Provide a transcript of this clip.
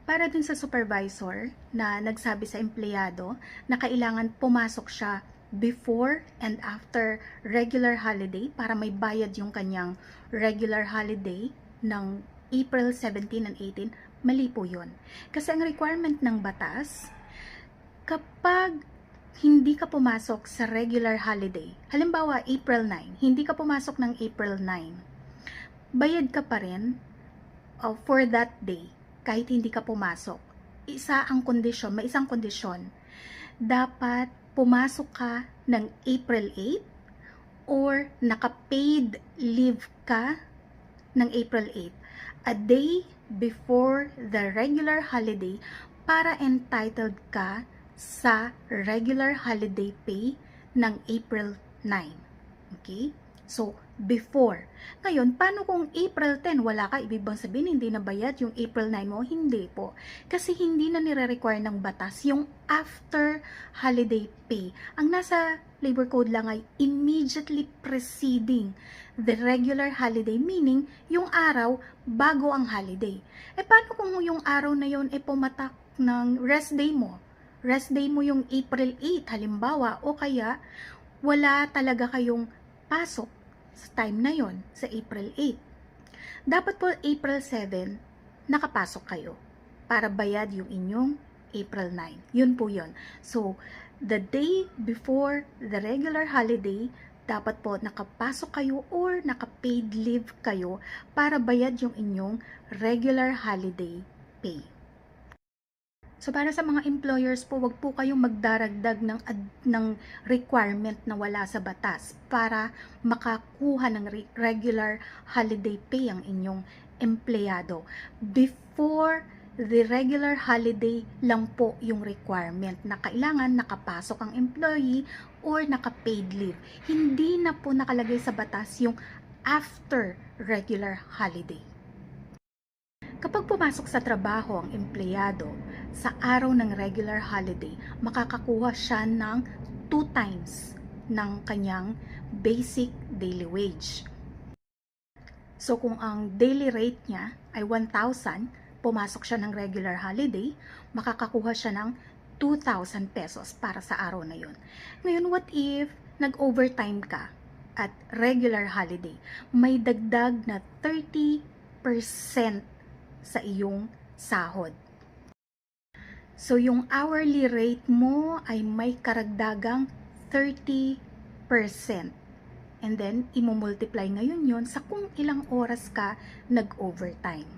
Para dun sa supervisor na nagsabi sa empleyado na kailangan pumasok siya before and after regular holiday para may bayad yung kanyang regular holiday ng April 17 and 18, mali po yun. Kasi ang requirement ng batas, kapag hindi ka pumasok sa regular holiday, halimbawa April 9, hindi ka pumasok ng April 9, bayad ka pa rin for that day kahit hindi ka pumasok. May isang kondisyon. Dapat pumasok ka ng April 8 or naka-paid leave ka ng April 8, a day before the regular holiday para entitled ka sa regular holiday pay ng April 9. Okay? So, before. Ngayon, paano kung April 10 wala ka? Ibig bang sabihin hindi na bayad yung April 9 mo? Hindi po. Kasi hindi na nire-require ng batas yung after holiday pay. Ang nasa labor code lang ay immediately preceding the regular holiday, meaning yung araw bago ang holiday. Paano kung yung araw na yon pumatak ng rest day mo? Rest day mo yung April 8 halimbawa, o kaya wala talaga kayong pasok sa time na yon, sa April 8. Dapat po April 7, nakapasok kayo para bayad yung inyong April 9. Yun po yun. So, the day before the regular holiday, dapat po nakapasok kayo or naka-paid leave kayo para bayad yung inyong regular holiday pay. So, para sa mga employers po, wag po kayong magdaragdag ng requirement na wala sa batas para makakuha ng regular holiday pay ang inyong empleyado. Before the regular holiday lang po yung requirement na kailangan nakapasok ang employee or naka-paid leave. Hindi na po nakalagay sa batas yung after regular holiday. Kapag pumasok sa trabaho ang empleyado sa araw ng regular holiday, makakakuha siya ng 2 times ng kanyang basic daily wage. So kung ang daily rate niya ay 1,000, pumasok siya ng regular holiday, makakakuha siya ng 2,000 pesos para sa araw na yun. Ngayon, what if nag-overtime ka at regular holiday? May dagdag na 30% sa iyong sahod. So, yung hourly rate mo ay may karagdagang 30%. And then, imumultiply ngayon yon sa kung ilang oras ka nag-overtime.